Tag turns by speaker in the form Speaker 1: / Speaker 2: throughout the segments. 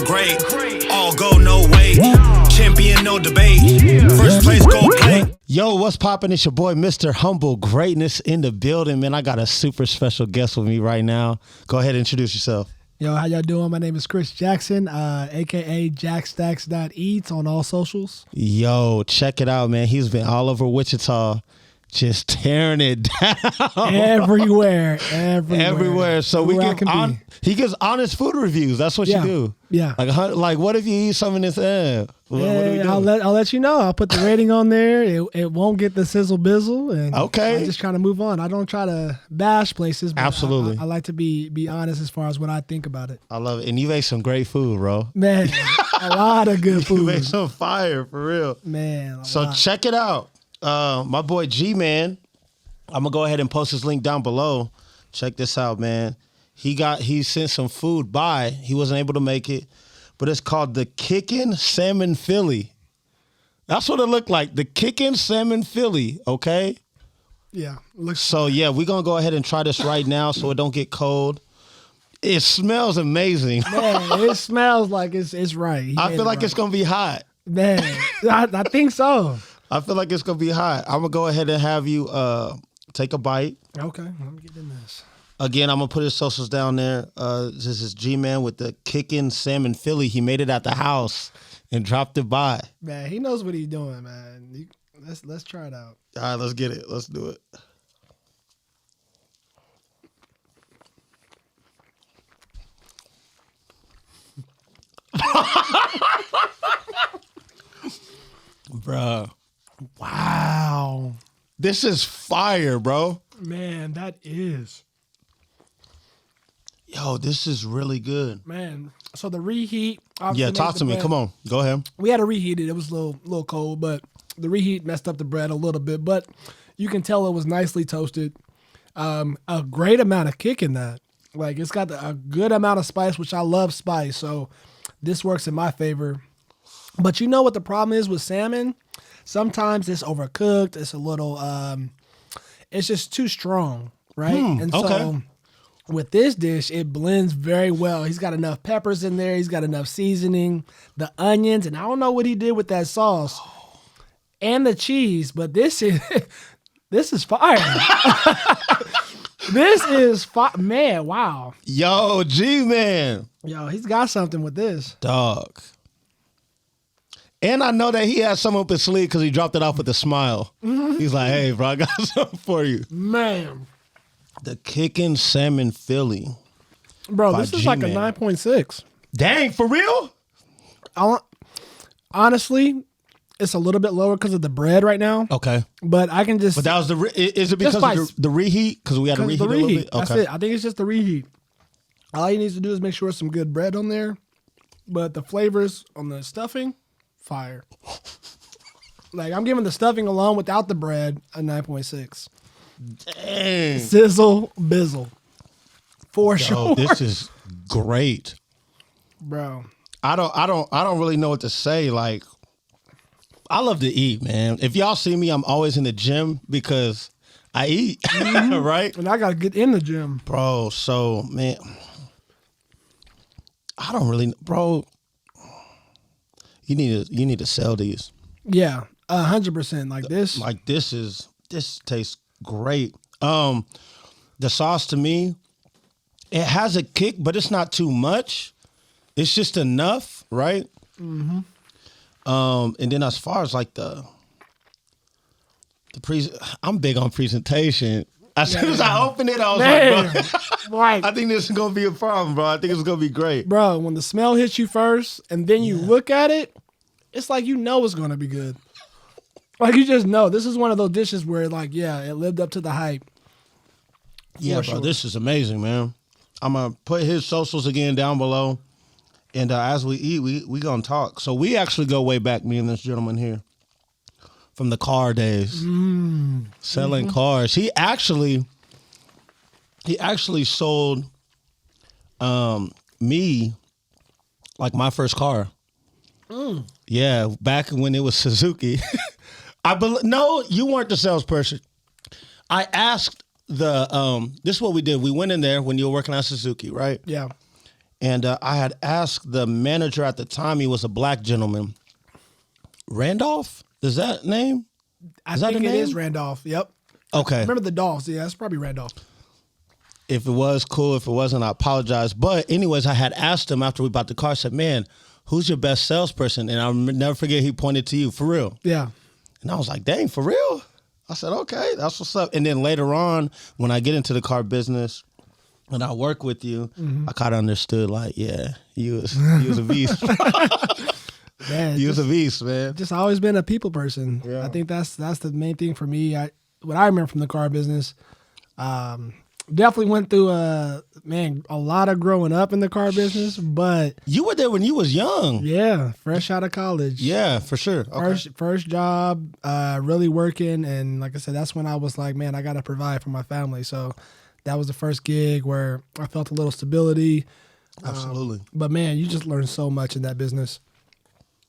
Speaker 1: great. All go, no wait. Champion, no debate. First place, go play.
Speaker 2: Yo, what's poppin'? It's your boy, Mr. Humble Greatness in the building, man. I got a super special guest with me right now. Go ahead and introduce yourself.
Speaker 3: Yo, how y'all doing? My name is Chris Jackson, a.k.a. JackStacks.eats on all socials.
Speaker 2: Yo, check it out, man. He's been all over Wichita, just tearing it down.
Speaker 3: Everywhere.
Speaker 2: So he gives honest food reviews. That's what you do.
Speaker 3: Yeah.
Speaker 2: Like what if you eat something that's what do we do?
Speaker 3: I'll let you know. I'll put the rating on there. It won't get the sizzle bizzle. And
Speaker 2: okay.
Speaker 3: I'm just trying to move on. I don't try to bash places. But
Speaker 2: absolutely.
Speaker 3: I like to be honest as far as what I think about it.
Speaker 2: I love it. And you ate some great food, bro.
Speaker 3: Man, a lot of good food.
Speaker 2: You made some fire, for real.
Speaker 3: Man.
Speaker 2: So check it out. My boy G-Man, I'm going to go ahead and post his link down below. Check this out, man. He sent some food by. He wasn't able to make it, but it's called the Kickin' Salmon Philly. That's what it looked like, the Kickin' Salmon Philly, okay?
Speaker 3: Yeah.
Speaker 2: So, yeah, we're going to go ahead and try this right now so it don't get cold. It smells amazing.
Speaker 3: Man, it smells like it's right.
Speaker 2: I feel like it's going to be hot.
Speaker 3: Man, I think so.
Speaker 2: I feel like it's going to be hot. I'm going to go ahead and have you take a bite.
Speaker 3: Okay, let me get in this.
Speaker 2: Again, I'm going to put his socials down there. This is G-Man with the Kickin' Salmon Philly. He made it at the house and dropped it by.
Speaker 3: Man, he knows what he's doing, man. Let's try it out.
Speaker 2: All right, let's get it. Let's do it. Bruh.
Speaker 3: Wow.
Speaker 2: This is fire, bro.
Speaker 3: Man, that is.
Speaker 2: Yo, this is really good.
Speaker 3: Man, so the reheat.
Speaker 2: Yeah, talk to me.
Speaker 3: Bread.
Speaker 2: Come on. Go ahead.
Speaker 3: We had to reheat it. It was a little cold, but the reheat messed up the bread a little bit. But you can tell it was nicely toasted. A great amount of kick in that. Like, it's got a good amount of spice, which I love spice. So this works in my favor. But you know what the problem is with salmon? Sometimes it's overcooked. It's a little, it's just too strong, right? And so with this dish, it blends very well. He's got enough peppers in there. He's got enough seasoning, the onions, and I don't know what he did with that sauce and the cheese, but this is fire. This is fire. Man, wow.
Speaker 2: Yo, G-Man.
Speaker 3: Yo, he's got something with this.
Speaker 2: Dog. And I know that he has some up his sleeve because he dropped it off with a smile. Mm-hmm. He's like, hey, bro, I got something for you.
Speaker 3: Man.
Speaker 2: The Kickin' Salmon Philly.
Speaker 3: Bro, this is
Speaker 2: G-Man.
Speaker 3: like a 9.6.
Speaker 2: Dang, for real?
Speaker 3: Honestly, it's a little bit lower because of the bread right now.
Speaker 2: Okay.
Speaker 3: But I can just...
Speaker 2: But that was is it because of the reheat? Because we had to reheat a little bit? Okay.
Speaker 3: That's it. I think it's just the reheat. All he needs to do is make sure some good bread on there. But the flavors on the stuffing... fire. Like, I'm giving the stuffing alone without the bread a 9.6.
Speaker 2: Dang.
Speaker 3: Sizzle bizzle. For sure.
Speaker 2: This is great.
Speaker 3: Bro.
Speaker 2: I don't really know what to say. Like, I love to eat, man. If y'all see me, I'm always in the gym because I eat. Right?
Speaker 3: And I gotta get in the gym.
Speaker 2: Bro, so man. I don't really bro. You need to sell these.
Speaker 3: Yeah, 100%. Like this.
Speaker 2: Like this tastes great. The sauce to me, it has a kick, but it's not too much. It's just enough, right? Mm-hmm. And then as far as like I'm big on presentation. As soon as I opened it, I was like, bro,
Speaker 3: right.
Speaker 2: I think this is gonna be a problem, bro. I think it's gonna be great.
Speaker 3: Bro, when the smell hits you first and then you look at it, it's like you know it's gonna be good. Like you just know. This is one of those dishes where like, yeah, it lived up to the hype.
Speaker 2: Yeah, bro, this is amazing, man. I'm gonna put his socials again down below. And as we eat, we gonna talk. So we actually go way back, me and this gentleman here. From the car days, selling cars. He actually sold me like my first car. Yeah, back when it was Suzuki. No, you weren't the salesperson. I asked this is what we did. We went in there when you were working on Suzuki, right?
Speaker 3: Yeah.
Speaker 2: And I had asked the manager at the time, he was a black gentleman. Randolph? Is that name?
Speaker 3: I
Speaker 2: that
Speaker 3: think
Speaker 2: the
Speaker 3: it
Speaker 2: name?
Speaker 3: is Randolph. Yep.
Speaker 2: Okay.
Speaker 3: Remember the Dolphs? Yeah, it's probably Randolph.
Speaker 2: If it was, cool. If it wasn't, I apologize. But anyways, I had asked him after we bought the car, I said, man, who's your best salesperson? And I'll never forget, he pointed to you, for real.
Speaker 3: Yeah.
Speaker 2: And I was like, dang, for real? I said, okay, that's what's up. And then later on, when I get into the car business and I work with you, I kind of understood, like, yeah, you was a beast.
Speaker 3: Man,
Speaker 2: You was a beast, man.
Speaker 3: just always been a people person.
Speaker 2: Yeah.
Speaker 3: I think that's the main thing for me. What I remember from the car business, definitely went through a lot of growing up in the car business, but
Speaker 2: You were there when you was young.
Speaker 3: yeah, fresh out of college.
Speaker 2: Yeah, for sure. Okay.
Speaker 3: First job, really working, and like I said, that's when I was like, man, I got to provide for my family. So that was the first gig where I felt a little stability.
Speaker 2: Absolutely.
Speaker 3: But man, you just learn so much in that business.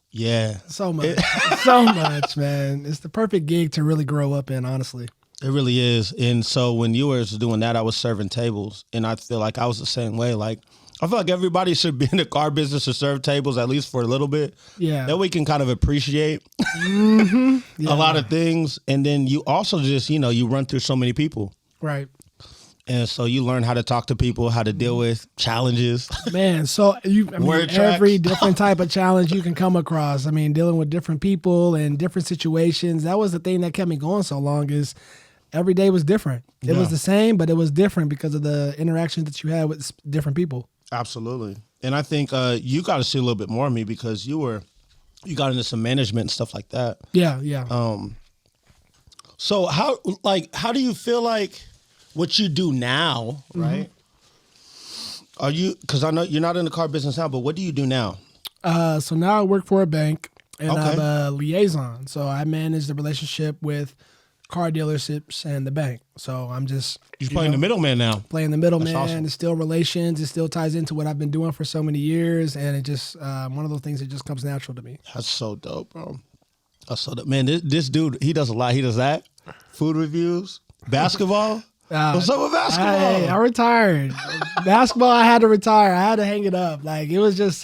Speaker 2: Yeah.
Speaker 3: So much, so much, man. It's the perfect gig to really grow up in, honestly.
Speaker 2: It really is. And so when you were doing that, I was serving tables. And I feel like I was the same way. Like, I feel like everybody should be in the car business to serve tables, at least for a little bit.
Speaker 3: Yeah.
Speaker 2: That we can kind of appreciate
Speaker 3: Yeah.
Speaker 2: a lot of things. And then you also just, you run through so many people.
Speaker 3: Right.
Speaker 2: And so you learn how to talk to people, how to deal with challenges.
Speaker 3: Man, so
Speaker 2: Word
Speaker 3: every
Speaker 2: tracks.
Speaker 3: different type of challenge you can come across. I mean, dealing with different people and different situations. That was the thing that kept me going so long, is every day was different. It was
Speaker 2: Yeah.
Speaker 3: the same, but it was different because of the interactions that you had with different people.
Speaker 2: Absolutely. And I think you got to see a little bit more of me because you got into some management and stuff like that.
Speaker 3: Yeah, yeah.
Speaker 2: So how do you feel like what you do now, right? Are you, because I know you're not in the car business now, but what do you do now?
Speaker 3: So now I work for a bank, and
Speaker 2: Okay.
Speaker 3: I'm a liaison. So I manage the relationship with car dealerships and the bank. So I'm just
Speaker 2: You're playing the middleman now.
Speaker 3: playing the middleman.
Speaker 2: awesome.
Speaker 3: It's still relations. It still ties into what I've been doing for so many years, and it just one of those things that just comes natural to me.
Speaker 2: That's so dope, bro. That's so dope. Man, this dude, he does a lot. He does that. Food reviews, basketball. What's up with basketball?
Speaker 3: I retired. Basketball, I had to retire. I had to hang it up. Like, it was just,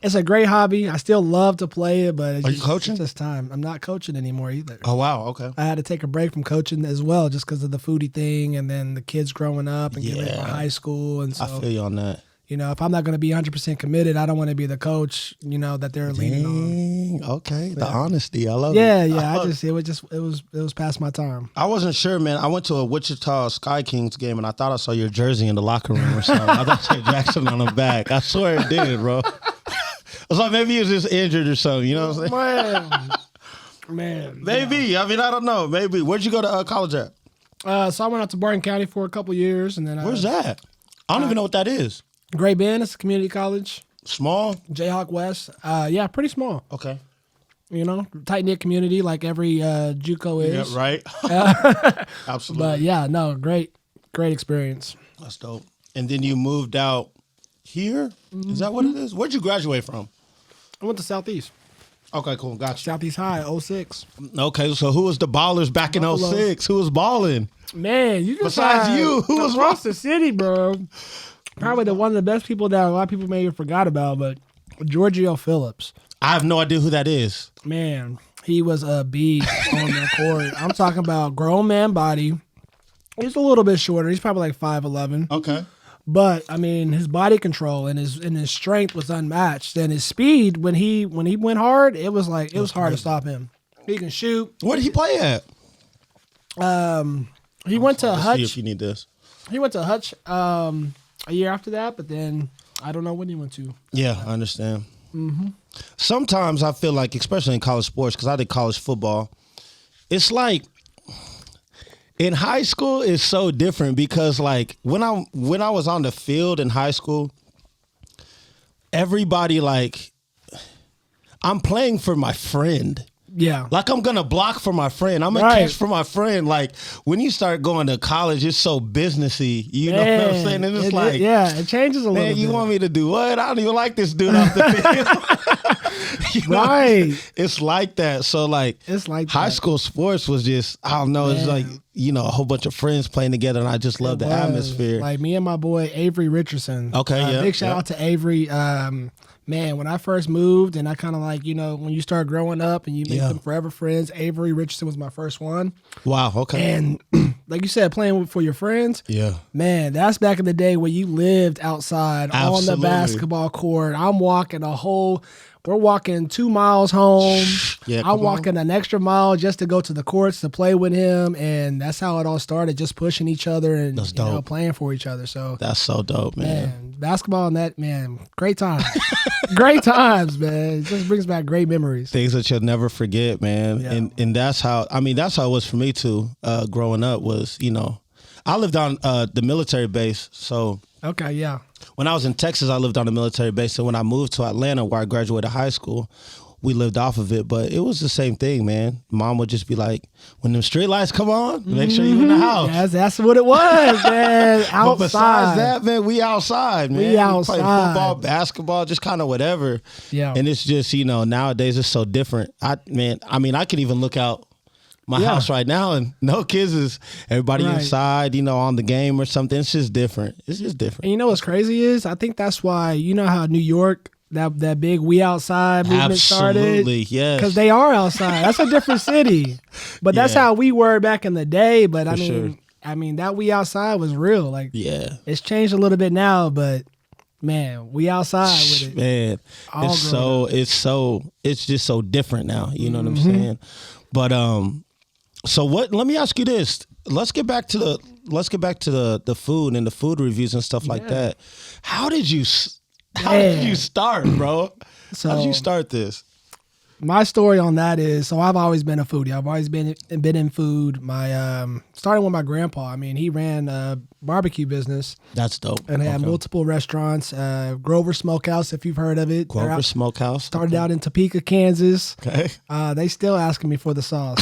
Speaker 3: it's a great hobby. I still love to play it, but it's
Speaker 2: Are you coaching?
Speaker 3: It's just time. I'm not coaching anymore either.
Speaker 2: Oh, wow. Okay.
Speaker 3: I had to take a break from coaching as well, just because of the foodie thing, and then the kids growing up and getting ready for
Speaker 2: Yeah.
Speaker 3: high school. And
Speaker 2: I
Speaker 3: so,
Speaker 2: feel you on that.
Speaker 3: if I'm not going to be 100% committed, I don't want to be the coach, that they're leaning on.
Speaker 2: Dang, okay. The honesty. I love
Speaker 3: Yeah,
Speaker 2: it.
Speaker 3: yeah.
Speaker 2: I love
Speaker 3: It was past my time.
Speaker 2: I wasn't sure, man. I went to a Wichita Sky Kings game, and I thought I saw your jersey in the locker room or something. I thought you had Jackson on the back. I swear it did, bro. I was like, maybe he was just injured or something. You know what I'm saying?
Speaker 3: Man.
Speaker 2: Maybe. I mean, I don't know. Maybe. Where'd you go to college at?
Speaker 3: So I went out to Barton County for a couple years, and then
Speaker 2: Where's that? I don't even know what that is.
Speaker 3: Great Bend. It's a community college.
Speaker 2: Small?
Speaker 3: Jayhawk West. Yeah, pretty small.
Speaker 2: Okay.
Speaker 3: Tight knit community like every JUCO
Speaker 2: Yeah,
Speaker 3: is.
Speaker 2: right. Absolutely.
Speaker 3: But yeah, no, great experience.
Speaker 2: That's dope. And then you moved out here? Is that what it is? Where'd you graduate from?
Speaker 3: I went to Southeast.
Speaker 2: Okay, cool. Gotcha.
Speaker 3: Southeast High, 06.
Speaker 2: Okay, so who was the ballers back in
Speaker 3: Buffalo.
Speaker 2: 06? Who was balling?
Speaker 3: Man, you just
Speaker 2: Besides you, who was
Speaker 3: across the city, bro? Probably one of the best people that a lot of people maybe forgot about, but Giorgio Phillips.
Speaker 2: I have no idea who that is.
Speaker 3: Man, he was a beast on the court. I'm talking about grown man body. He's a little bit shorter. He's probably like 5'11".
Speaker 2: Okay.
Speaker 3: But I mean, his body control and his strength was unmatched. And his speed, when he went hard, it was hard to stop him. He can shoot.
Speaker 2: Where did he play at?
Speaker 3: He went to
Speaker 2: Let's see
Speaker 3: Hutch.
Speaker 2: if you need this.
Speaker 3: He went to Hutch a year after that, but then I don't know when he went to.
Speaker 2: Yeah, I understand. Sometimes I feel like, especially in college sports, because I did college football, it's like in high school it's so different because like when I was on the field in high school, everybody like I'm playing for my friend.
Speaker 3: Yeah.
Speaker 2: Like I'm gonna block for my friend. I'm gonna
Speaker 3: Right.
Speaker 2: catch for my friend. Like when you start going to college, it's so businessy. You know what I'm saying? And it's like,
Speaker 3: it changes a little
Speaker 2: man,
Speaker 3: bit.
Speaker 2: you want me to do what? I don't even like this dude off the field. You know?
Speaker 3: Right.
Speaker 2: It's like that. So like
Speaker 3: It's like
Speaker 2: high
Speaker 3: that.
Speaker 2: school sports was just, I don't know. It's
Speaker 3: Man.
Speaker 2: like a whole bunch of friends playing together, and I just love the atmosphere.
Speaker 3: Like me and my boy Avery Richardson.
Speaker 2: Okay, yeah.
Speaker 3: Big shout out to Avery. Man, when I first moved and I kind of like, when you start growing up and you make them forever friends, Avery Richardson was my first one.
Speaker 2: Wow, okay.
Speaker 3: And like you said, playing for your friends.
Speaker 2: Yeah.
Speaker 3: Man, that's back in the day when you lived outside on the basketball court. We're walking 2 miles home.
Speaker 2: Yeah,
Speaker 3: I'm walking an extra mile just to go to the courts to play with him. And that's how it all started, just pushing each other and playing for each other. So
Speaker 2: that's so dope, man.
Speaker 3: Basketball and that, man, great times. Great times, man. It just brings back great memories.
Speaker 2: Things that you'll never forget, man.
Speaker 3: Yeah.
Speaker 2: And that's how it was for me too, growing up was, I lived on the military base. So
Speaker 3: okay, yeah.
Speaker 2: When I was in Texas, I lived on a military base. So when I moved to Atlanta, where I graduated high school, we lived off of it. But it was the same thing, man. Mom would just be like, when them street lights come on, make sure you're in the house.
Speaker 3: Yes, that's what it was, man. Outside.
Speaker 2: But besides that, man, we outside, man.
Speaker 3: We outside.
Speaker 2: Play football, basketball, just kind of whatever.
Speaker 3: Yeah.
Speaker 2: And it's just, nowadays it's so different. I could even look out my house right now and no kids is everybody inside, on the game or something. It's just different. It's just different.
Speaker 3: And you know what's crazy is I think that's why, how New York, that big we outside movement started.
Speaker 2: Absolutely, yes.
Speaker 3: Because they are outside. That's a different city. But that's how we were back in the day. But I mean, that we outside was real. Like, it's changed a little bit now, but man, we outside with it.
Speaker 2: Man, it's just so different now. You know what I'm saying? But so let me ask you this. Let's get back to the food and the food reviews and stuff like that. How did you start, bro? How did you start this?
Speaker 3: My story on that is, so I've always been a foodie. I've always been in food. My starting with my grandpa. I mean, he ran a barbecue business.
Speaker 2: That's dope.
Speaker 3: And had multiple restaurants. Grover Smokehouse, if you've heard of it.
Speaker 2: Grover Smokehouse.
Speaker 3: Started out in Topeka, Kansas.
Speaker 2: Okay.
Speaker 3: They still asking me for the sauce.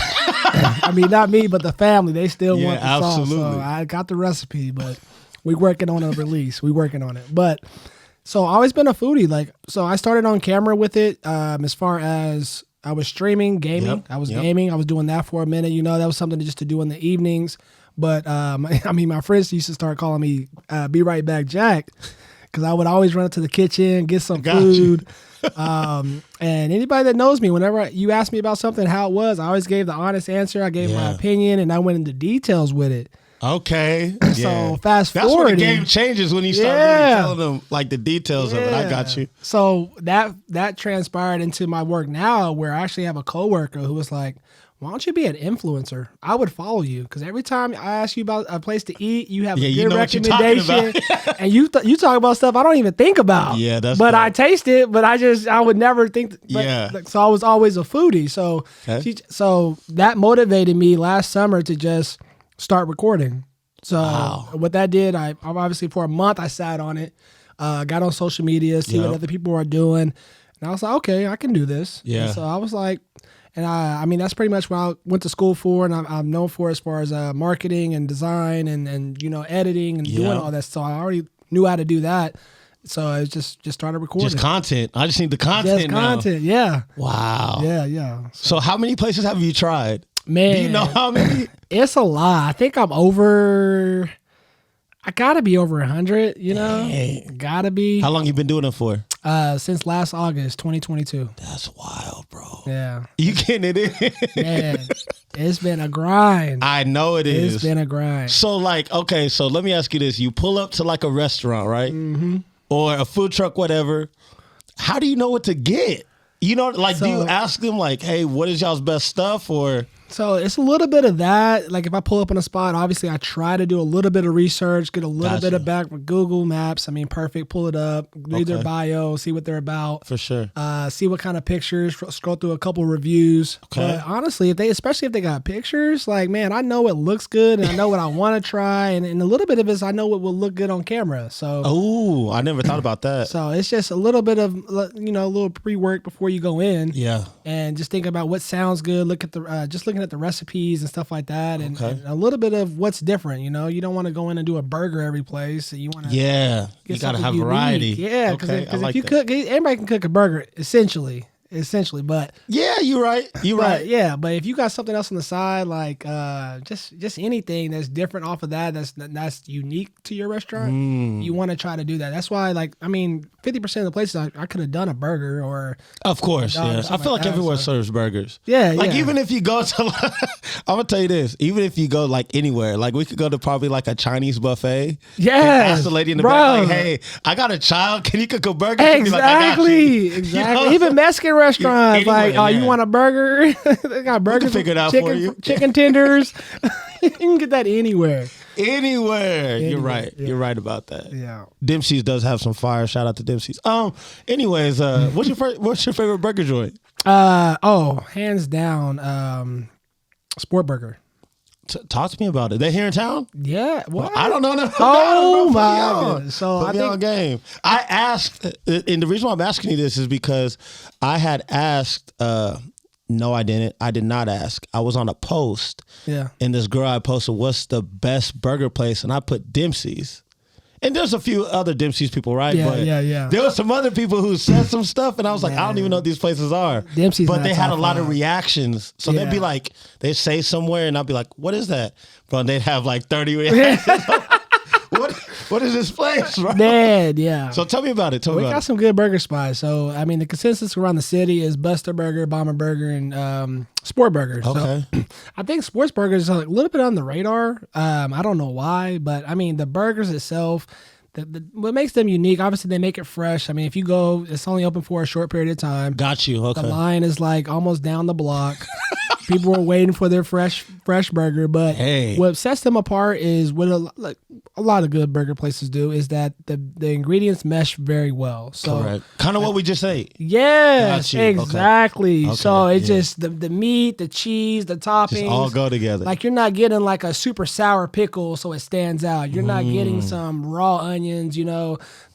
Speaker 3: I mean, not me, but the family. They still want the
Speaker 2: absolutely.
Speaker 3: sauce. So I got the recipe, but we're working on a release. We're working on it. But so I've always been a foodie. So I started on camera with it as far as I was streaming, gaming. I was gaming. I was doing that for a minute. That was something just to do in the evenings. But, my friends used to start calling me Be Right Back Jack because I would always run into the kitchen, get some food. And anybody that knows me, whenever you ask me about something, how it was, I always gave the honest answer. I gave my opinion, and I went into details with it.
Speaker 2: Okay.
Speaker 3: So fast forward.
Speaker 2: That's when the game changes when you start really telling them like the details of it. I got you.
Speaker 3: So that transpired into my work now, where I actually have a coworker who was like, why don't you be an influencer? I would follow you because every time I ask you about a place to eat, you have a good recommendation, and you talk about stuff I don't even think about.
Speaker 2: Yeah, that's.
Speaker 3: But
Speaker 2: dope.
Speaker 3: I taste it, but I would never think. So I was always a foodie. So so that motivated me last summer to just start recording. So what that did, I obviously for a month I sat on it, got on social media, see what other people are doing, and I was like, okay, I can do this.
Speaker 2: Yeah.
Speaker 3: And so I was like. And I mean, that's pretty much what I went to school for, and I'm known for as far as marketing and design and editing and doing all that. So I already knew how to do that. So I just started recording.
Speaker 2: Just content. I just need the content now.
Speaker 3: Yeah.
Speaker 2: Wow.
Speaker 3: Yeah.
Speaker 2: So how many places have you tried?
Speaker 3: Man.
Speaker 2: Do you know how many?
Speaker 3: It's a lot. I think I'm over... I gotta be over 100,
Speaker 2: Dang.
Speaker 3: Gotta be.
Speaker 2: How long you been doing it for?
Speaker 3: Since last August, 2022.
Speaker 2: That's wild, bro.
Speaker 3: Yeah.
Speaker 2: You getting it in?
Speaker 3: Man, it's been a grind.
Speaker 2: I know it is.
Speaker 3: It's been a grind.
Speaker 2: So okay, so let me ask you this. You pull up to like a restaurant, right? Mm-hmm. Or a food truck, whatever. How do you know what to get? Do you ask them like, hey, what is y'all's best stuff or...
Speaker 3: So it's a little bit of that. Like if I pull up on a spot, obviously I try to do a little bit of research, get a little bit of back with Google Maps. I mean, perfect. Pull it up, read their bio, see what they're about.
Speaker 2: For sure.
Speaker 3: See what kind of pictures, scroll through a couple reviews. Okay. But honestly, especially if they got pictures, like, man, I know it looks good and I know what I want to try. And a little bit of it is I know what will look good on camera. So.
Speaker 2: Oh, I never thought about that.
Speaker 3: So it's just a little bit of, a little pre-work before you go in.
Speaker 2: Yeah.
Speaker 3: And just think about what sounds good. Look at looking at the recipes and stuff like that, and a little bit of what's different. You don't want to go in and do a burger every place. You want to,
Speaker 2: you got to have variety.
Speaker 3: Yeah, because if you cook, anybody can cook a burger essentially. essentially. But
Speaker 2: Yeah, you're right. You're right.
Speaker 3: yeah, but if you got something else on the side, like just anything that's different off of that, that's unique to your restaurant, you want to try to do that. That's why, like, I mean, 50% of the places I could have done a burger or
Speaker 2: Of course,
Speaker 3: dog or
Speaker 2: yeah. I
Speaker 3: something
Speaker 2: feel
Speaker 3: like
Speaker 2: like
Speaker 3: that,
Speaker 2: everywhere
Speaker 3: so-
Speaker 2: serves burgers.
Speaker 3: Yeah,
Speaker 2: Like
Speaker 3: yeah.
Speaker 2: even if you go to, I'm gonna tell you this. Even if you go like anywhere, like we could go to probably like a Chinese buffet.
Speaker 3: Yeah,
Speaker 2: and ask the lady in the
Speaker 3: bro.
Speaker 2: back, like, "Hey, I got a child. Can you cook a burger?" She'd be like, "I got
Speaker 3: Exactly,
Speaker 2: you."
Speaker 3: exactly.
Speaker 2: You know?
Speaker 3: Even Mexican restaurants,
Speaker 2: Anywhere,
Speaker 3: like, oh,
Speaker 2: yeah.
Speaker 3: you want a burger? They got burgers,
Speaker 2: figure it out
Speaker 3: chicken,
Speaker 2: for you.
Speaker 3: chicken tenders. You can get that anywhere.
Speaker 2: Anywhere. You're
Speaker 3: Anywhere,
Speaker 2: right.
Speaker 3: yeah.
Speaker 2: You're right about that.
Speaker 3: Yeah.
Speaker 2: Dempsey's does have some fire. Shout out to Dempsey's. Anyways, what's your favorite burger joint?
Speaker 3: Hands down, Sport Burger.
Speaker 2: Talk to me about it. They here in town?
Speaker 3: Yeah. What?
Speaker 2: I don't know. No,
Speaker 3: Oh,
Speaker 2: Put me
Speaker 3: my
Speaker 2: on.
Speaker 3: goodness. So
Speaker 2: Put
Speaker 3: I
Speaker 2: me on
Speaker 3: think
Speaker 2: game. I asked, and the reason why I'm asking you this is because I had asked. No, I didn't. I did not ask. I was on a post,
Speaker 3: yeah.
Speaker 2: and this girl I posted, "What's the best burger place?" And I put Dempsey's. And there's a few other Dempsey's people, right?
Speaker 3: Yeah,
Speaker 2: but
Speaker 3: yeah.
Speaker 2: There were some other people who said some stuff, and I was like, I don't even know what these places are.
Speaker 3: Dempsey's
Speaker 2: but
Speaker 3: not
Speaker 2: they had a
Speaker 3: top
Speaker 2: lot of
Speaker 3: five.
Speaker 2: reactions. So they'd be
Speaker 3: Yeah.
Speaker 2: like, they'd say somewhere, and I'd be like, what is that? Bro, and they'd have like 30 reactions. What is this place, bro?
Speaker 3: Dad, yeah.
Speaker 2: So tell me about it. Tell me
Speaker 3: We
Speaker 2: about
Speaker 3: got
Speaker 2: it.
Speaker 3: some good burger spots. So, I mean, the consensus around the city is Buster Burger, Bomber Burger, and Sport Burger.
Speaker 2: Okay.
Speaker 3: So, I think Sports Burger is a little bit on the radar. I don't know why, but I mean, the burgers itself, what makes them unique, obviously, they make it fresh. I mean, if you go, it's only open for a short period of time.
Speaker 2: Got you. Okay.
Speaker 3: The line is like almost down the block. People are waiting for their fresh burger, but
Speaker 2: Hey.
Speaker 3: what sets them apart is what a lot of good burger places do is that the ingredients mesh very well. So
Speaker 2: Correct. Kind of what we just ate.
Speaker 3: yes,
Speaker 2: Got you. Okay.
Speaker 3: exactly.
Speaker 2: Okay,
Speaker 3: So it's
Speaker 2: yeah.
Speaker 3: just the meat, the cheese, the toppings,
Speaker 2: Just all go together.
Speaker 3: like you're not getting like a super sour pickle, so it stands out. You're not
Speaker 2: Mm.
Speaker 3: getting some raw onions,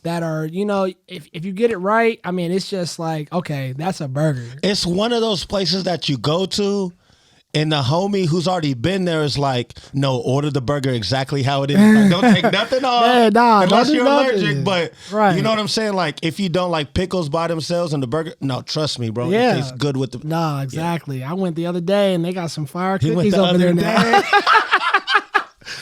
Speaker 3: that are, if you get it right, I mean, it's just like, okay, that's a burger.
Speaker 2: It's one of those places that you go to, and the homie who's already been there is like, no, order the burger exactly how it is. Like, don't take nothing off.
Speaker 3: Yeah, nah,
Speaker 2: unless
Speaker 3: don't do
Speaker 2: you're
Speaker 3: nothing.
Speaker 2: allergic. But
Speaker 3: Right.
Speaker 2: you know what I'm saying? Like, if you don't like pickles by themselves and the burger, no, trust me, bro.
Speaker 3: Yeah.
Speaker 2: It tastes good with the.
Speaker 3: Nah, exactly. I went the other day and they got some fire
Speaker 2: He went
Speaker 3: cookies
Speaker 2: the
Speaker 3: over there
Speaker 2: other
Speaker 3: now.
Speaker 2: day.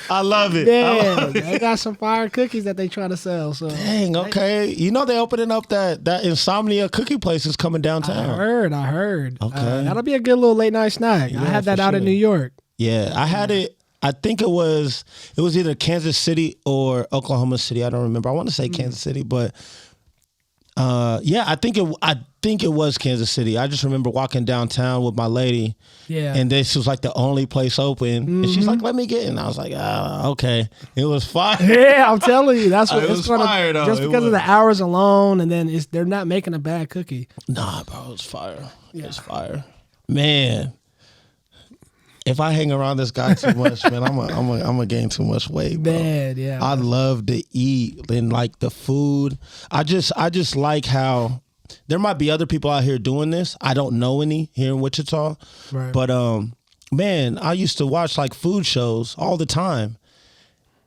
Speaker 2: I love it. I
Speaker 3: Yeah,
Speaker 2: love it.
Speaker 3: they got some fire cookies that they try to sell. So
Speaker 2: Dang, okay. You know they opening up that Insomnia cookie place is coming
Speaker 3: I
Speaker 2: downtown.
Speaker 3: heard.
Speaker 2: Okay.
Speaker 3: That'll be a good little late night snack. I
Speaker 2: Yeah,
Speaker 3: had that
Speaker 2: for
Speaker 3: out in
Speaker 2: sure.
Speaker 3: New York.
Speaker 2: Yeah, I had it. I think it was either Kansas City or Oklahoma City. I don't remember. I want to say Kansas City, but yeah, I think it was Kansas City. I just remember walking downtown with my lady,
Speaker 3: Yeah.
Speaker 2: and this was like the only place open. And she's like, "Let me get in." And I was like, okay." It was fine.
Speaker 3: Yeah, I'm telling you, that's what
Speaker 2: It
Speaker 3: it's
Speaker 2: was
Speaker 3: gonna
Speaker 2: fire, though.
Speaker 3: just
Speaker 2: It
Speaker 3: because of
Speaker 2: was.
Speaker 3: the hours alone, and then they're not making a bad cookie.
Speaker 2: Nah, bro, it was fire. It was fire, man. If I hang around this guy too much, man, I'm gonna gain too much weight, bro.
Speaker 3: Bad, yeah.
Speaker 2: I love to eat and like the food. I just like how there might be other people out here doing this. I don't know any here in Wichita,
Speaker 3: Right.
Speaker 2: but man, I used to watch like food shows all the time.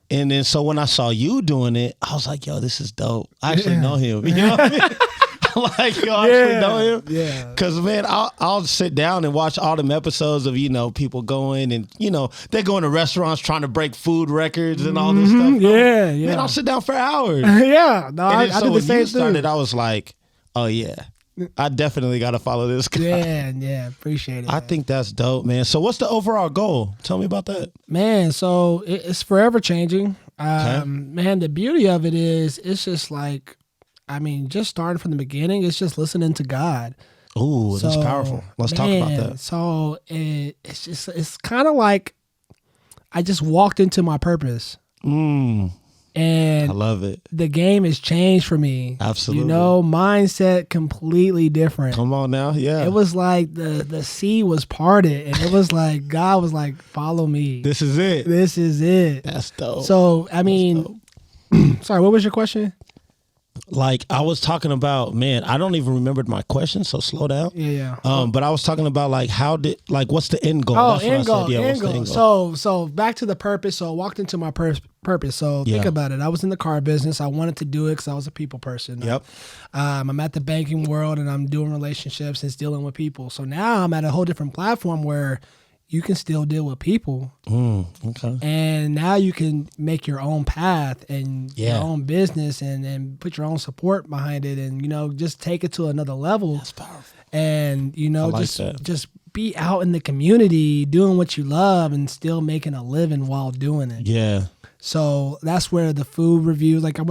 Speaker 2: And then so when I saw you doing it, I was like, yo, this is dope. I actually
Speaker 3: Yeah.
Speaker 2: know him. You know what I mean? Like, yo, I actually know him.
Speaker 3: Yeah.
Speaker 2: Cause man, I'll sit down and watch all them episodes of, people going and, they're going to restaurants trying to break food records and all this stuff.
Speaker 3: Mm-hmm. Yeah, yeah.
Speaker 2: Man, I'll sit down for hours.
Speaker 3: Yeah, no,
Speaker 2: And
Speaker 3: I
Speaker 2: then so
Speaker 3: did the
Speaker 2: when
Speaker 3: same
Speaker 2: you started,
Speaker 3: thing.
Speaker 2: I was like, oh yeah, I definitely got to follow this guy.
Speaker 3: Yeah, appreciate it.
Speaker 2: I think that's dope, man. So what's the overall goal? Tell me about that.
Speaker 3: Man, so it's forever changing. Man, the beauty of it is it's just like, I mean, just starting from the beginning, it's just listening to God.
Speaker 2: Ooh, that's
Speaker 3: So,
Speaker 2: powerful. Let's talk about
Speaker 3: man,
Speaker 2: that.
Speaker 3: So it's kind of like I just walked into my purpose,
Speaker 2: I
Speaker 3: and
Speaker 2: love it.
Speaker 3: the game has changed for me.
Speaker 2: Absolutely.
Speaker 3: Mindset completely different.
Speaker 2: Come on now. Yeah.
Speaker 3: It was like the sea was parted, and it was like God was like, "Follow me.
Speaker 2: This is it.
Speaker 3: This is it."
Speaker 2: That's dope.
Speaker 3: So I mean, sorry, what was your question?
Speaker 2: Like I was talking about, man, I don't even remember my question, so slow down.
Speaker 3: Yeah.
Speaker 2: But I was talking about like what's the end goal?
Speaker 3: Oh,
Speaker 2: That's what
Speaker 3: end
Speaker 2: I
Speaker 3: goal,
Speaker 2: said. Yeah,
Speaker 3: end
Speaker 2: what's the
Speaker 3: goal.
Speaker 2: end goal?
Speaker 3: So back to the purpose. So I walked into my purpose. So think
Speaker 2: Yeah.
Speaker 3: about it. I was in the car business. I wanted to do it because I was a people person.
Speaker 2: Yep.
Speaker 3: I'm at the banking world and I'm doing relationships and dealing with people. So now I'm at a whole different platform where you can still deal with people.
Speaker 2: Okay.
Speaker 3: And now you can make your own path and
Speaker 2: Yeah.
Speaker 3: your own business and put your own support behind it and, just take it to another level.
Speaker 2: That's powerful.
Speaker 3: And,
Speaker 2: I like that.
Speaker 3: just be out in the community doing what you love and still making a living while doing it.
Speaker 2: Yeah.
Speaker 3: So that's where the food reviews, like I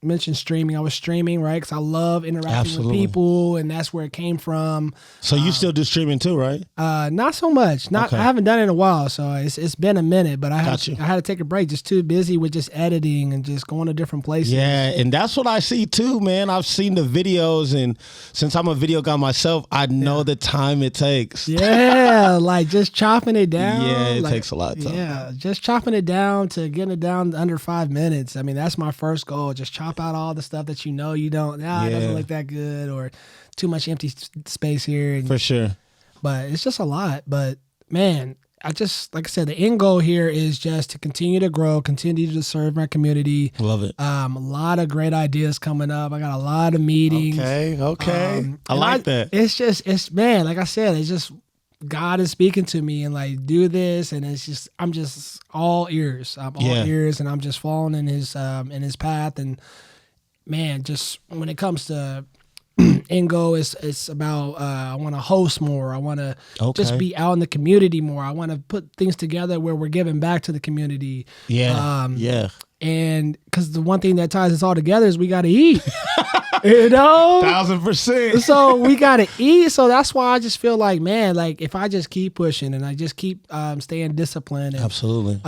Speaker 3: mentioned streaming. I was streaming, right? Because I love interacting
Speaker 2: Absolutely.
Speaker 3: with people, and that's where it came from.
Speaker 2: So you still do streaming too, right?
Speaker 3: Not so much.
Speaker 2: Okay.
Speaker 3: I haven't done it in a while, so it's been a minute. But I
Speaker 2: Got you.
Speaker 3: had to take a break. Just too busy with just editing and just going to different places.
Speaker 2: Yeah, and that's what I see too, man. I've seen the videos, and since I'm a video guy myself, I know the time it takes.
Speaker 3: Yeah, like just chopping it down.
Speaker 2: Yeah, it
Speaker 3: like,
Speaker 2: takes a lot of time.
Speaker 3: Yeah, just chopping it down to getting it down under 5 minutes. I mean, that's my first goal. Just chop out all the stuff that you don't. It
Speaker 2: Yeah.
Speaker 3: doesn't look that good, or too much empty space here. And,
Speaker 2: For sure.
Speaker 3: but it's just a lot. But man, like I said, the end goal here is just to continue to grow, continue to serve my community.
Speaker 2: Love it.
Speaker 3: A lot of great ideas coming up. I got a lot of meetings.
Speaker 2: Okay. I
Speaker 3: And
Speaker 2: like that.
Speaker 3: It's man, like I said, it's just God is speaking to me and like do this, and I'm just all ears. I'm all ears, and I'm just following in his path. And man, just when it comes to end goal, it's about I want to host more. I want to just be out in the community more. I want to put things together where we're giving back to the community.
Speaker 2: Yeah. Yeah.
Speaker 3: And because the one thing that ties us all together is we got to eat.
Speaker 2: 1,000%.
Speaker 3: So we gotta eat. So that's why I just feel like, man, like if I just keep pushing and I just keep staying disciplined, and,
Speaker 2: Absolutely.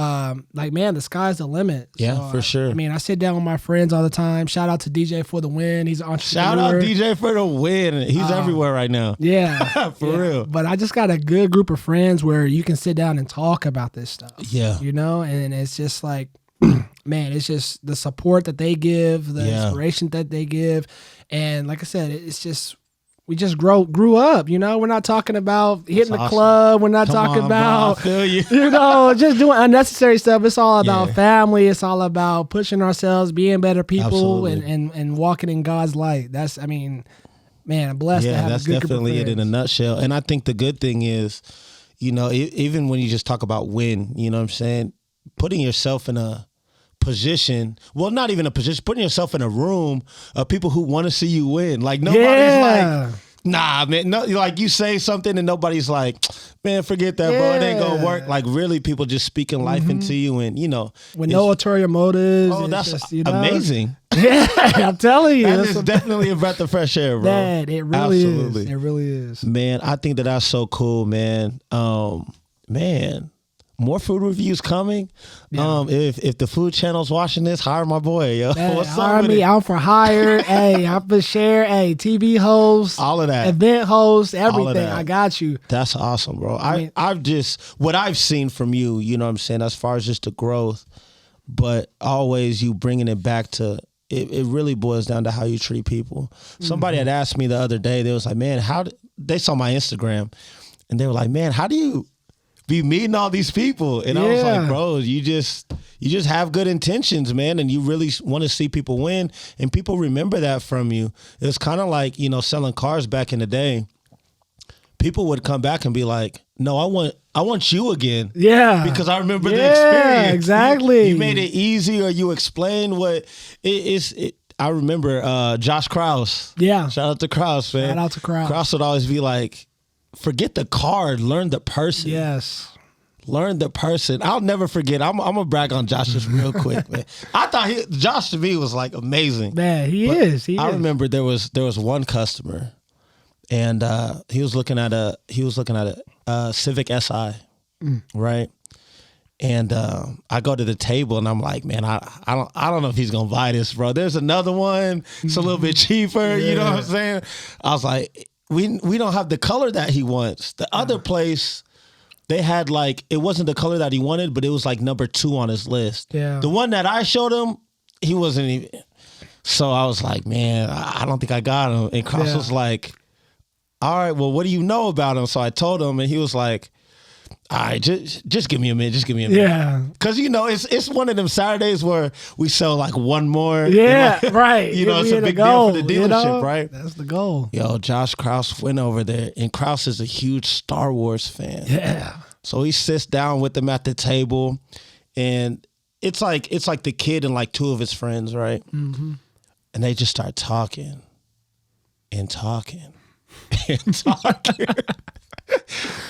Speaker 3: like man, the sky's the limit.
Speaker 2: Yeah,
Speaker 3: So,
Speaker 2: for sure.
Speaker 3: I mean, I sit down with my friends all the time. Shout out to DJ for the win. He's an entrepreneur.
Speaker 2: Shout out DJ for the win. He's everywhere right now.
Speaker 3: Yeah,
Speaker 2: For real.
Speaker 3: But I just got a good group of friends where you can sit down and talk about this stuff.
Speaker 2: Yeah.
Speaker 3: And it's just like, man, it's just the support that they give, the inspiration that they give. And like I said, it's just, we just grew up, We're not talking about hitting the
Speaker 2: awesome.
Speaker 3: club. We're not talking
Speaker 2: on,
Speaker 3: about,
Speaker 2: bro. I feel you.
Speaker 3: just doing unnecessary stuff. It's all about family. It's all about pushing ourselves, being better people, and walking in God's light. That's, I mean, man, I'm blessed to have
Speaker 2: that's
Speaker 3: a good
Speaker 2: definitely
Speaker 3: group of
Speaker 2: it in a
Speaker 3: friends.
Speaker 2: nutshell. And I think the good thing is, even when you just talk about win, you know what I'm saying? Putting yourself in a position, well, not even a position, putting yourself in a room of people who want to see you win. Like nobody's like, nah, man. No, like you say something and nobody's like, man, forget that, bro. It ain't gonna work. Like really, people just speaking life into you, and
Speaker 3: with no ulterior motives.
Speaker 2: Oh,
Speaker 3: it's
Speaker 2: that's
Speaker 3: just,
Speaker 2: amazing.
Speaker 3: Yeah, I'm telling you,
Speaker 2: That is definitely a breath of fresh air, bro.
Speaker 3: That it really
Speaker 2: Absolutely.
Speaker 3: is. It really is.
Speaker 2: Man, I think that's so cool, man. Man, more food reviews coming.
Speaker 3: Yeah.
Speaker 2: If the Food Channel's watching this, hire my boy, yo.
Speaker 3: Man,
Speaker 2: What's
Speaker 3: hire
Speaker 2: up with
Speaker 3: me
Speaker 2: it?
Speaker 3: out for hire. Hey, I'm for share. Hey, TV host,
Speaker 2: All of that.
Speaker 3: event host, everything.
Speaker 2: that.
Speaker 3: I got you.
Speaker 2: That's awesome, bro.
Speaker 3: mean-
Speaker 2: I've just, what I've seen from you, you know what I'm saying, as far as just the growth, but always you bringing it back to, it really boils down to how you treat people. Somebody had asked me the other day, they was like, man, they saw my Instagram, and they were like, man, how do you be meeting all these people? And I was like, bro, you just have good intentions, man, and you really want to see people win, and people remember that from you. It's kind of like, selling cars back in the day. People would come back and be like, no, I want you again.
Speaker 3: Yeah.
Speaker 2: Because I remember the experience.
Speaker 3: Exactly.
Speaker 2: You made it easy, or you explained what it is. I remember Josh Krause. Yeah. Shout out to Krause, man.
Speaker 3: Shout out to Krause.
Speaker 2: Krause would always be like, forget the card, learn the person.
Speaker 3: Yes.
Speaker 2: Learn the person. I'll never forget. I'm gonna brag on Josh just real quick, man. I thought Josh to me was like amazing.
Speaker 3: Man, he is.
Speaker 2: I remember there was one customer, and he was looking at a Civic Si, right? And I go to the table and I'm like, man, I don't know if he's gonna buy this, bro. There's another one. It's a little bit cheaper. You know what I'm saying? I was like, we don't have the color that he wants. The other place, they had like, it wasn't the color that he wanted, but it was like number 2 on his list.
Speaker 3: Yeah.
Speaker 2: The one that I showed him, he wasn't even. So I was like, man, I don't think I got him. And Kraus
Speaker 3: Yeah.
Speaker 2: was like, all right, well, what do you know about him? So I told him, and he was like, all right, just give me a minute. Just give me a minute.
Speaker 3: Yeah.
Speaker 2: Because, it's one of them Saturdays where we sell like one more.
Speaker 3: Yeah,
Speaker 2: And, like,
Speaker 3: right.
Speaker 2: it's
Speaker 3: We
Speaker 2: a
Speaker 3: hit
Speaker 2: big
Speaker 3: goal,
Speaker 2: deal for the
Speaker 3: you
Speaker 2: dealership,
Speaker 3: know?
Speaker 2: right?
Speaker 3: That's the goal.
Speaker 2: Yo, Josh Kraus went over there, and Kraus is a huge Star Wars fan.
Speaker 3: Yeah.
Speaker 2: So he sits down with them at the table, and it's like the kid and like two of his friends, right? Mm-hmm. And they just start talking and talking and talking.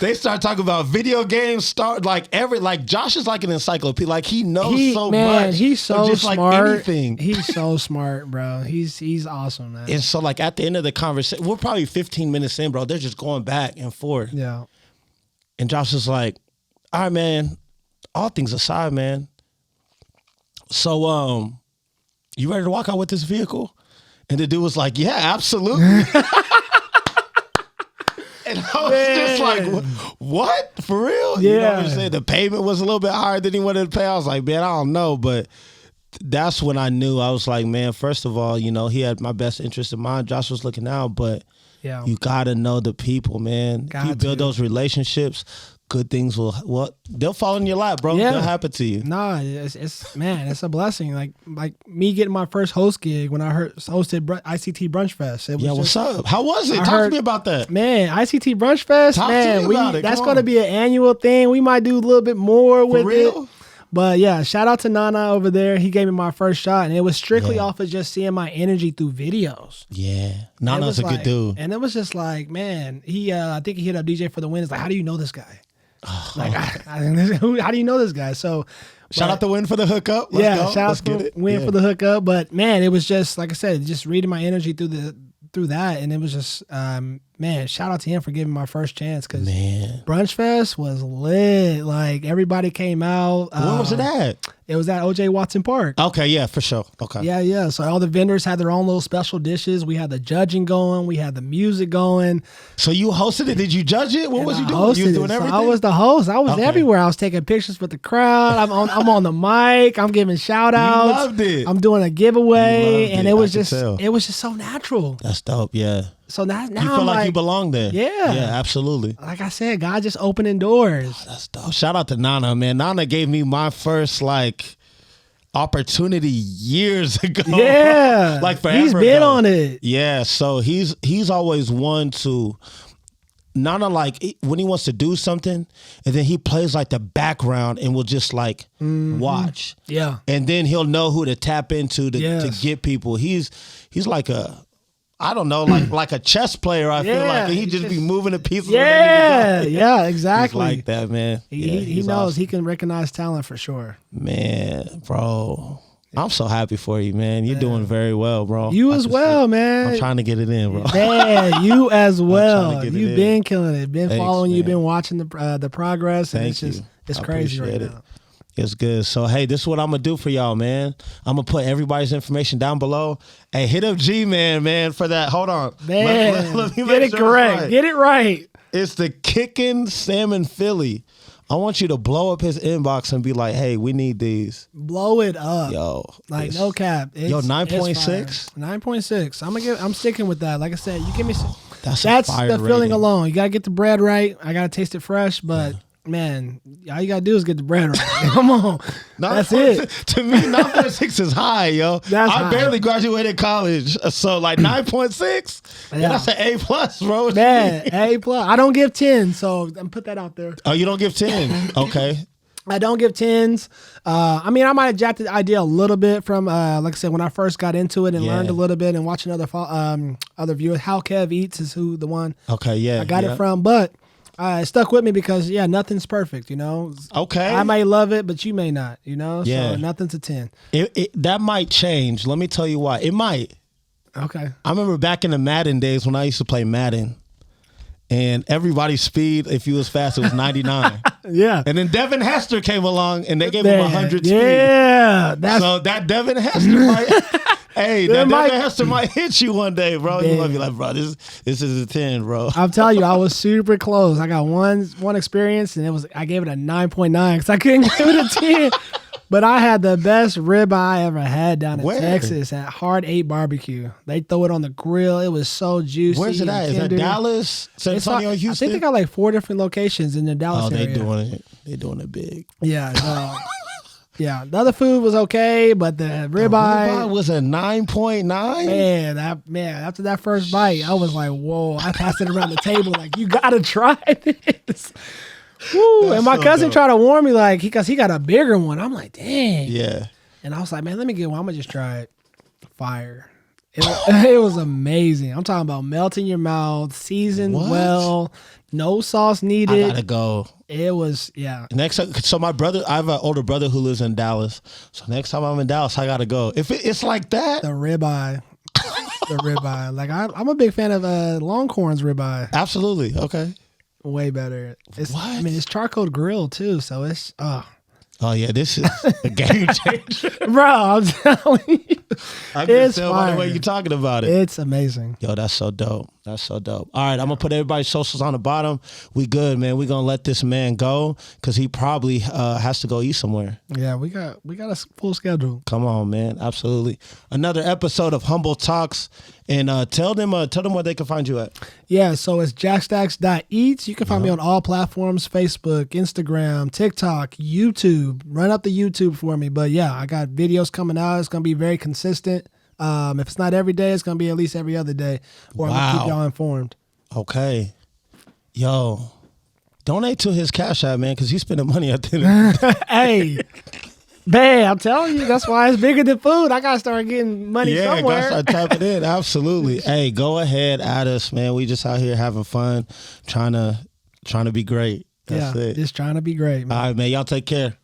Speaker 2: They start talking about video games. Like Josh is like an encyclopedia. Like he knows so much.
Speaker 3: He's so
Speaker 2: of just
Speaker 3: smart.
Speaker 2: Like anything.
Speaker 3: He's so smart, bro. He's awesome, man.
Speaker 2: And so like at the end of the conversation, we're probably 15 minutes in, bro. They're just going back and forth.
Speaker 3: Yeah.
Speaker 2: And Josh is like, all right, man, all things aside, man. So, you ready to walk out with this vehicle? And the dude was like, yeah, absolutely. And I was just like, what? For real? You know what I'm
Speaker 3: Yeah.
Speaker 2: saying? The payment was a little bit higher than he wanted to pay. I was like, man, I don't know. But that's when I knew. I was like, man, first of all, he had my best interest in mind. Josh was looking out, but
Speaker 3: Yeah.
Speaker 2: you got to know the people, man. If you build those relationships, good things they'll fall in your lap, bro.
Speaker 3: Yeah.
Speaker 2: They'll happen to you.
Speaker 3: Nah, it's a blessing. Like me getting my first host gig when I hosted ICT Brunch Fest. It was
Speaker 2: Yeah, what's up? How was it? Talk to
Speaker 3: heard-
Speaker 2: me about that.
Speaker 3: Man, ICT Brunch Fest,
Speaker 2: Talk to
Speaker 3: man,
Speaker 2: me about it.
Speaker 3: that's
Speaker 2: Come
Speaker 3: going to
Speaker 2: on.
Speaker 3: be an annual thing. We might do a little bit more with
Speaker 2: real?
Speaker 3: it. But yeah, shout out to Nana over there. He gave me my first shot, and it was strictly
Speaker 2: Yeah.
Speaker 3: off of just seeing my energy through videos.
Speaker 2: Yeah.
Speaker 3: It
Speaker 2: Nana's
Speaker 3: was
Speaker 2: a good
Speaker 3: like-
Speaker 2: dude.
Speaker 3: And it was just like, man, I think he hit up DJ for the win. It's like, how do you know this guy? Like, how do you know this guy? So,
Speaker 2: Shout out to Win for the hookup. Let's
Speaker 3: yeah,
Speaker 2: go.
Speaker 3: shout
Speaker 2: Let's
Speaker 3: out
Speaker 2: get
Speaker 3: to
Speaker 2: it.
Speaker 3: Win
Speaker 2: Yeah.
Speaker 3: for the hookup. But man, it was just like I said, just reading my energy through that, and it was just man, shout out to him for giving my first chance because
Speaker 2: Man.
Speaker 3: Brunch Fest was lit. Like everybody came out.
Speaker 2: Where was it at?
Speaker 3: It was at OJ Watson Park.
Speaker 2: Okay, yeah, for sure. Okay.
Speaker 3: Yeah. So all the vendors had their own little special dishes. We had the judging going. We had the music going.
Speaker 2: So you hosted it? Did you judge it? What was
Speaker 3: And
Speaker 2: you
Speaker 3: I
Speaker 2: doing? You
Speaker 3: hosted
Speaker 2: was
Speaker 3: it.
Speaker 2: doing
Speaker 3: So
Speaker 2: everything?
Speaker 3: I was the host. I was
Speaker 2: Okay.
Speaker 3: everywhere. I was taking pictures with the crowd. I'm on the mic. I'm giving shout outs.
Speaker 2: You loved it.
Speaker 3: I'm doing a giveaway,
Speaker 2: You loved
Speaker 3: and
Speaker 2: it.
Speaker 3: it was
Speaker 2: I could tell.
Speaker 3: just so natural.
Speaker 2: That's dope, yeah.
Speaker 3: So now
Speaker 2: You
Speaker 3: I'm
Speaker 2: feel like you
Speaker 3: like,
Speaker 2: belong there.
Speaker 3: Yeah.
Speaker 2: Yeah, absolutely.
Speaker 3: like I said, God just opening doors.
Speaker 2: That's dope. Shout out to Nana, man. Nana gave me my first opportunity years ago.
Speaker 3: Yeah,
Speaker 2: like forever
Speaker 3: he's been
Speaker 2: ago.
Speaker 3: on it.
Speaker 2: Yeah, so he's always one to Nana, like when he wants to do something, and then he plays like the background and will just like watch.
Speaker 3: Yeah,
Speaker 2: And then he'll know who to tap into to
Speaker 3: Yes.
Speaker 2: get people. He's like I don't know, like a chess player, I feel
Speaker 3: Yeah,
Speaker 2: like. And he
Speaker 3: he
Speaker 2: just be
Speaker 3: just-
Speaker 2: moving the pieces.
Speaker 3: yeah,
Speaker 2: He's
Speaker 3: exactly.
Speaker 2: like that, man. Yeah,
Speaker 3: He
Speaker 2: he's
Speaker 3: knows
Speaker 2: awesome.
Speaker 3: he can recognize talent for sure.
Speaker 2: Man, bro. I'm so happy for you, man. You're doing very well, bro.
Speaker 3: You
Speaker 2: I
Speaker 3: as
Speaker 2: can
Speaker 3: well,
Speaker 2: see-
Speaker 3: man.
Speaker 2: I'm trying to get it in, bro.
Speaker 3: Man, you as well.
Speaker 2: trying to get it
Speaker 3: You've
Speaker 2: in.
Speaker 3: been killing it. Been
Speaker 2: Thanks,
Speaker 3: following you.
Speaker 2: man.
Speaker 3: Been watching the progress. And
Speaker 2: Thank you.
Speaker 3: It's
Speaker 2: I
Speaker 3: crazy right
Speaker 2: appreciate it.
Speaker 3: now.
Speaker 2: It's good. So, hey, this is what I'm going to do for y'all, man. I'm going to put everybody's information down below. Hey, hit up G-Man, for that. Hold on.
Speaker 3: Man,
Speaker 2: Let me
Speaker 3: get
Speaker 2: make
Speaker 3: it
Speaker 2: sure
Speaker 3: correct.
Speaker 2: it's right.
Speaker 3: Get it right.
Speaker 2: It's the Kickin' Salmon Philly. I want you to blow up his inbox and be like, hey, we need these.
Speaker 3: Blow it up.
Speaker 2: Yo.
Speaker 3: Like
Speaker 2: it's-
Speaker 3: no cap. It's
Speaker 2: 9.6?
Speaker 3: 9.6. I'm sticking with that. Like I said, you give me some,
Speaker 2: That's
Speaker 3: that's
Speaker 2: a fire
Speaker 3: the feeling
Speaker 2: rating.
Speaker 3: alone. You gotta get the bread right. I gotta taste it fresh, but man, all you gotta do is get the bread right. Come on. That's it.
Speaker 2: To me, 9.6 is high, yo.
Speaker 3: That's
Speaker 2: I
Speaker 3: high.
Speaker 2: barely graduated college. So, like, 9.6?
Speaker 3: Yeah.
Speaker 2: That's an A plus, bro.
Speaker 3: Man, A plus. I don't give 10, so I'm put that out there.
Speaker 2: Oh, you don't give 10? Okay.
Speaker 3: I don't give 10s. I mean, I might have jacked the idea a little bit from, like I said, when I first got into it and
Speaker 2: Yeah.
Speaker 3: learned a little bit and watching other viewers. How Kev Eats is who the one
Speaker 2: Okay, yeah.
Speaker 3: I got
Speaker 2: yeah.
Speaker 3: it from, but it stuck with me because nothing's perfect, you know.
Speaker 2: Okay.
Speaker 3: I may love it, but you may not, you know.
Speaker 2: Yeah.
Speaker 3: So nothing's a 10.
Speaker 2: That might change. Let me tell you why. It might.
Speaker 3: Okay.
Speaker 2: I remember back in the Madden days when I used to play Madden, and everybody's speed, if you was fast, it was 99.
Speaker 3: Yeah.
Speaker 2: And then Devin Hester came along, and they gave him
Speaker 3: Man,
Speaker 2: 100 speed.
Speaker 3: yeah, that's
Speaker 2: So that Devin Hester might, hey, that
Speaker 3: might-
Speaker 2: Devin Hester might hit you one day, bro. You
Speaker 3: Man.
Speaker 2: might be like, bro, this is a 10, bro.
Speaker 3: I'm telling you, I was super close. I got one experience, and I gave it a 9.9 because I couldn't give it a 10. But I had the best ribeye I ever had down in
Speaker 2: Where?
Speaker 3: Texas at Hard 8 Barbecue. They throw it on the grill. It was so juicy.
Speaker 2: Where's it
Speaker 3: and
Speaker 2: at? Is that
Speaker 3: tender.
Speaker 2: Dallas, San
Speaker 3: It's
Speaker 2: Antonio,
Speaker 3: like- I
Speaker 2: Houston?
Speaker 3: think they got like 4 different locations in the Dallas
Speaker 2: oh, they
Speaker 3: area.
Speaker 2: doing it. They doing it big.
Speaker 3: Yeah. Yeah. The other food was okay, but the ribeye.
Speaker 2: Ribeye was a 9.9.
Speaker 3: Man, after that first bite, I was like, whoa. I passed it around the table like, you got to try this. Woo.
Speaker 2: That's
Speaker 3: And my
Speaker 2: so
Speaker 3: cousin
Speaker 2: dope.
Speaker 3: tried to warn me, like, because he got a bigger one. I'm like, dang.
Speaker 2: Yeah.
Speaker 3: And I was like, man, let me get one. I'm going to just try it. Fire. It was amazing. I'm talking about melt in your mouth, seasoned
Speaker 2: What?
Speaker 3: well, no sauce
Speaker 2: I
Speaker 3: needed.
Speaker 2: gotta go.
Speaker 3: It was, yeah.
Speaker 2: Next, so my brother, I have an older brother who lives in Dallas. So next time I'm in Dallas, I gotta go. If it's like that,
Speaker 3: The ribeye. The ribeye. Like, I'm a big fan of Longhorn's ribeye.
Speaker 2: absolutely. Okay.
Speaker 3: Way better. It's,
Speaker 2: What?
Speaker 3: I mean, it's charcoal grill too, so it's
Speaker 2: Oh yeah, this is a game changer.
Speaker 3: bro. I'm telling you,
Speaker 2: I can
Speaker 3: It's
Speaker 2: tell by the way
Speaker 3: fire.
Speaker 2: you're talking about it.
Speaker 3: it's amazing.
Speaker 2: Yo, that's so dope. That's so dope. All right, I'm gonna put everybody's socials on the bottom. We good, man. We gonna let this man go because he probably has to go eat somewhere.
Speaker 3: Yeah, we got a full schedule.
Speaker 2: Come on, man. Absolutely. Another episode of Humble Talks, and tell them where they can find you at.
Speaker 3: Yeah, so it's jackstacks.eats. You can find me on all platforms: Facebook, Instagram, TikTok, YouTube. Run up the YouTube for me. But yeah, I got videos coming out. It's gonna be very consistent. If it's not every day, it's gonna be at least every other day, or I'm gonna keep
Speaker 2: Wow.
Speaker 3: y'all informed.
Speaker 2: Okay. Yo, donate to his Cash App, man, because he's spending money at the end of the day.
Speaker 3: Hey, man, I'm telling you, that's why it's bigger than food. I gotta start getting money
Speaker 2: Yeah,
Speaker 3: somewhere.
Speaker 2: gotta start tapping in. Absolutely. Hey, go ahead, add us, man. We just out here having fun, trying to be great. That's
Speaker 3: yeah,
Speaker 2: it.
Speaker 3: just trying to be great, man.
Speaker 2: All right, man. Y'all take care.